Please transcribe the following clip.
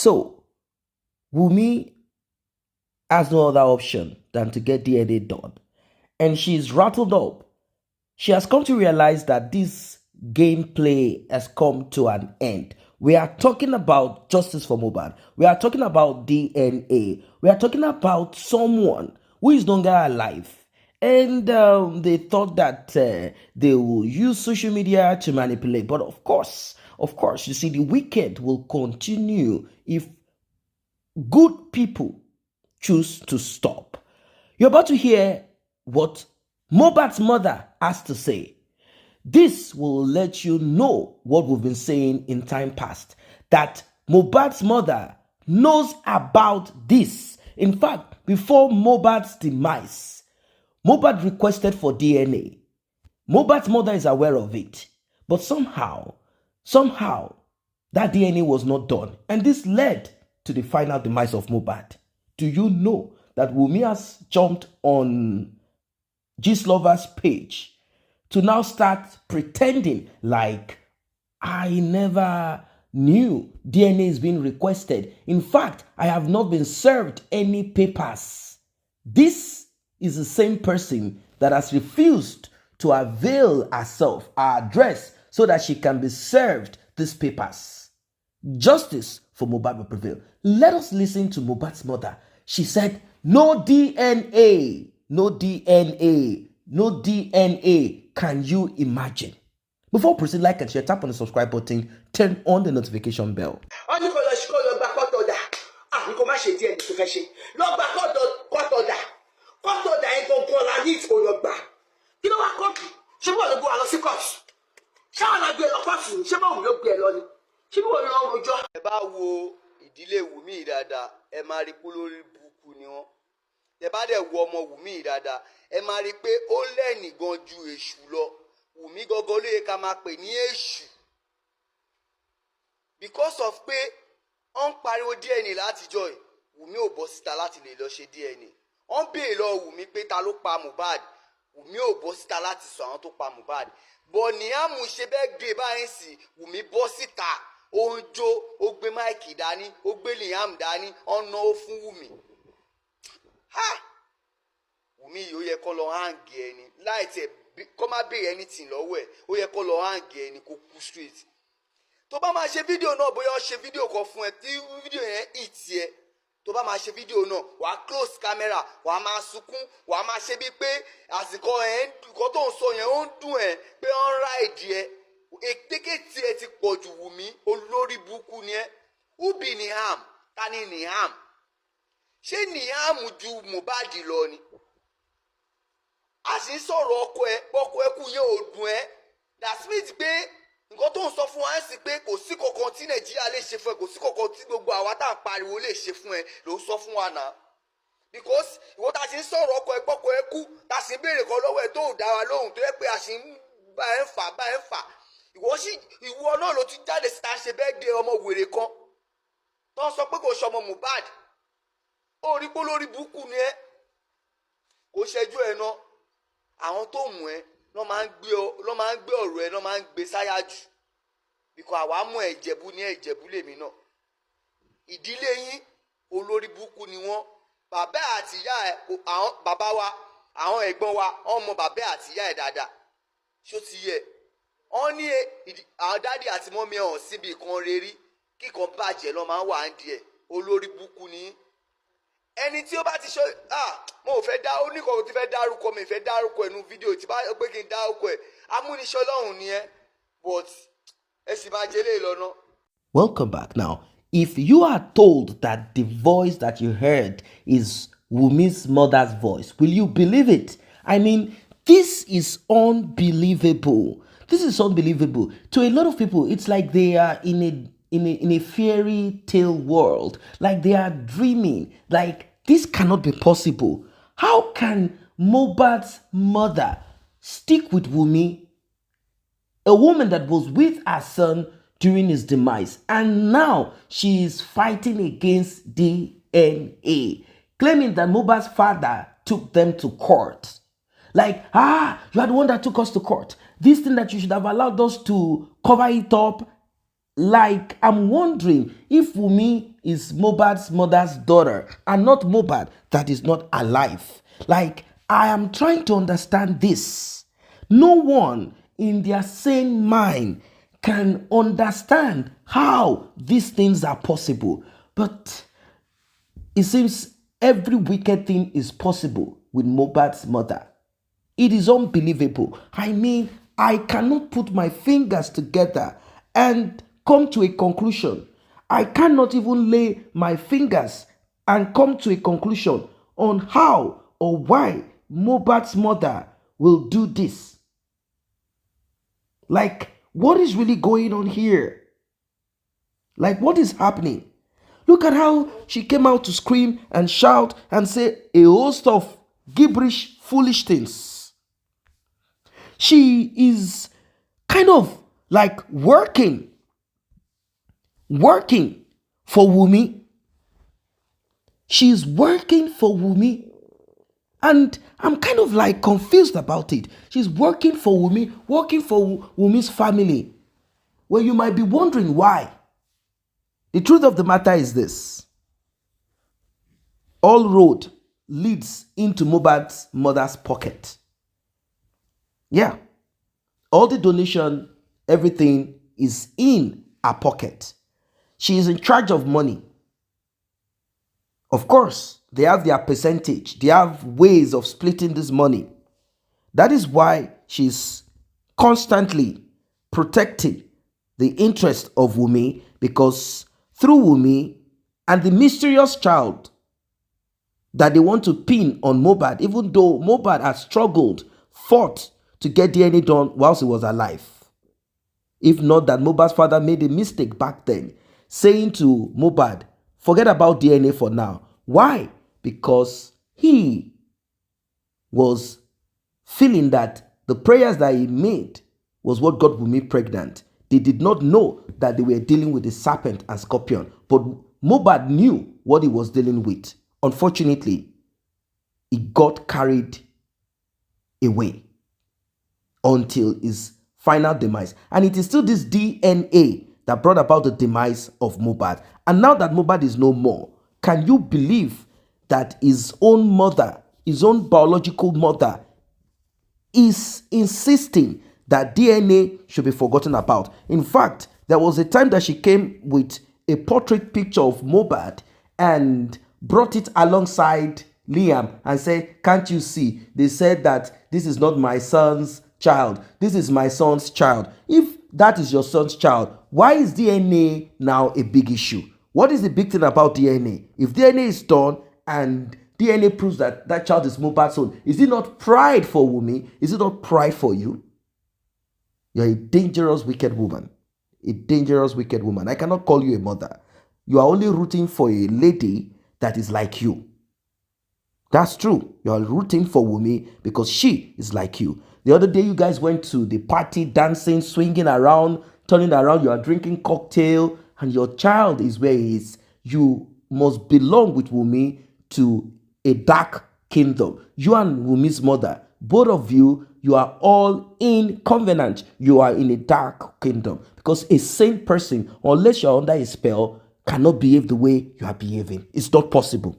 So, Wumi has no other option than to get DNA done. And she's rattled up. She has come to realize that this gameplay has come to an end. We are talking about justice for Mohbad. We are talking about DNA. We are talking about someone who is no longer alive. And they thought that they will use social media to manipulate. But of course, you see, the wicked will continue if good people choose to stop. You're about to hear what Mohbad's mother has to say. This will let you know what we've been saying in time past, that Mohbad's mother knows about this. In fact, before Mohbad's demise, Mohbad requested for DNA. Mohbad's mother is aware of it, but somehow, that DNA was not done, and this led to the final demise of Mohbad. Do you know that Wumi has jumped on Gistlover's page to now start pretending like I never knew DNA is being requested. In fact, I have not been served any papers. This is the same person that has refused to avail herself her address so that she can be served these papers. Justice for Mohbad will prevail. Let us listen to Mohbad's mother. She said, no DNA, no DNA, no DNA. Can you imagine? Before proceed, like and share, tap on the subscribe button, turn on the notification bell. Ẹ bá wo ìdílé Wùmí dáadáa, ẹ máa rí pé lórí burúkú ni wọ́n. Ẹ bá dẹ̀ wo ọmọ Wùmí dáadáa, ẹ máa rí pé ó lẹ́nì gan ju èṣù lọ. Wùmí gangan ló yẹ ká máa pè ní èṣù. Because of pé ó ń pariwo DNA látijọ́ yìí, Wùmí ò bọ́ síta láti lè lọ ṣe DNA. Ó ń béèrè lọ Wùmí pé ta ló pa Mohbad. Wùmí ò bọ́ síta láti sọ àwọn tó pa Mohbad. Bọ̀ Liam ṣe bẹ́ẹ̀ gbé báyìí sí, Wùmí bọ́ síta. Ó ń jó, ó gbé máìkì dání, ó gbé Liam dání, ó náwó fún Wùmí. Ha! Wùmí yìí ó yẹ kó lọ hàǹgì ẹni láì tẹ̀ kó má béèrè anything lọ́wọ́ ẹ̀, ó yẹ kó lọ hàǹgì ẹni kó kú straight. Tó bá máa ṣe fídíò náà, bóyá ó ṣe fídíò kan fún ẹ tí fídíò yẹn hit ẹ, tó bá máa ṣe fídíò náà, wàá close camera, wàá máa sunkún, wàá máa ṣe bíi pé àsìkò ẹ̀ nǹkan tó ń sọ yẹn ó ń dùn ẹ̀ pé ó ń ráìdì ẹ. Ètékètì ẹ ti pọ̀ jù Wùmí, olórí burúkú ni ẹ. Ubi Liam, ta ni Liam? Ṣé Liam ju Mohbad lọ ni? A sì ń sọ̀rọ̀ ọkọ ẹ kú yẹn ò dùn ẹ́. That means pé nǹkan tó ń sọ fún wa ń sì pé kò sí kankan tí Nàìjíríà lè ṣe fún ẹ, kò sí kankan tí gbogbo àwa tá à ń pariwo lè ṣe fún ẹ ló ń sọ fún wa náà. Because ìwọ ta sì ń sọ̀rọ̀ ọkọ ẹ kú, ta sì ń béèrè kan lọ́wọ́ ẹ tó ò dá wa lóhùn tó yẹ pé a sì ń bá ẹ ń fà. Ìwọ náà ló ti jáde síta ṣe bẹ́ẹ̀ de ọmọ wèrè kan tó ń sọ pé kò ṣọmọ Mohbad. Ó rí pé lórí burúkú ni ẹ, kò ṣẹjú ẹ náà. Àwọn tó mú ẹ lọ́ máa ń gbé ọ̀rọ̀ ẹ, lọ́ máa ń gbé sáyà jù. Bíkọ́ àwa mú Ìjẹ̀bú ní Ìjẹ̀bú lèmi náà. Ìdílé yín olórí burúkú ni wọ́n. Bàbá àti ìyá ẹ, àwọn bàbá wa, àwọn ẹ̀gbọ́n wa, wọ́n mọ bàbá àti ìyá ẹ dáadáa. Ṣó ti yẹ? Wọ́n ní àwọn dádì àti mọ́mí ẹ̀ hàn síbi kan rere, kíkan bàjẹ́ lọ́ máa ń wà á di ẹ̀. Olórí burúkú ni. Ẹni tí ó bá ti ṣe mo ò fẹ́ dá oníkan tí fẹ́ dárúkọ mi fẹ́ dárúkọ ẹnu fídíò tí bá pé kí n dárúkọ ẹ̀ amúniṣẹ́ Ọlọ́run ni ẹ́, but ẹ sì máa jẹ́ lé lọ́nà. Welcome back. Now, if you are told that the voice that you heard is Wumi's mother's voice, will you believe it? I mean, this is unbelievable. This is unbelievable. To a lot of people, it's like they are in a fairy tale world, like they are dreaming, like this cannot be possible. How can Mohbad's mother stick with Wumi, a woman that was with her son during his demise, and now she is fighting against DNA, claiming that Mohbad's father took them to court? Like, you are the one that took us to court. This thing that you should have allowed us to cover it up, Like, I'm wondering if Wumi is Mohbad's mother's daughter and not Mohbad that is not alive. Like, I am trying to understand this. No one in their sane mind can understand how these things are possible. But it seems every wicked thing is possible with Mohbad's mother. It is unbelievable. I mean, I cannot put my fingers together and come to a conclusion. I cannot even lay my fingers and come to a conclusion on how or why Mohbad's mother will do this. Like, what is really going on here? Like, what is happening? Look at how she came out to scream and shout and say a host of gibberish, foolish things. She is kind of like working for Wumi. She's working for Wumi. And I'm kind of like confused about it. She's working for Wumi, working for Wumi's family. Well, you might be wondering why. The truth of the matter is this. All road leads into Mohbad's mother's pocket. Yeah. All the donation, everything is in her pocket. She is in charge of money. Of course, they have their percentage. They have ways of splitting this money. That is why she's constantly protecting the interest of Wumi, because through Wumi and the mysterious child that they want to pin on Mohbad, even though Mohbad has struggled, fought to get DNA done whilst he was alive. If not that Mohbad's father made a mistake back then, saying to Mohbad, forget about DNA for now. Why? Because he was feeling that the prayers that he made was what got Wumi pregnant. They did not know that they were dealing with the serpent and scorpion. But Mohbad knew what he was dealing with. Unfortunately, he got carried away until his final demise. And it is still this DNA that brought about the demise of Mohbad. And now that Mohbad is no more, can you believe that his own mother, his own biological mother, is insisting that DNA should be forgotten about? In fact, there was a time that she came with a portrait picture of Mohbad and brought it alongside Liam and said, can't you see? They said that this is not my son's child. This is my son's child. If that is your son's child, why is DNA now a big issue? What is the big thing about DNA? If DNA is done and DNA proves that that child is Mohbad's son, is it not pride for Wumi? Is it not pride for you? You're a dangerous, wicked woman. A dangerous, wicked woman. I cannot call you a mother. You are only rooting for a lady that is like you. That's true. You are rooting for Wumi because she is like you. The other day, you guys went to the party, dancing, swinging around, turning around. You are drinking cocktail, and your child is where he is. You must belong with Wumi to a dark kingdom. You and Wumi's mother, both of you, you are all in covenant. You are in a dark kingdom because a sane person, unless you're under a spell, cannot behave the way you are behaving. It's not possible.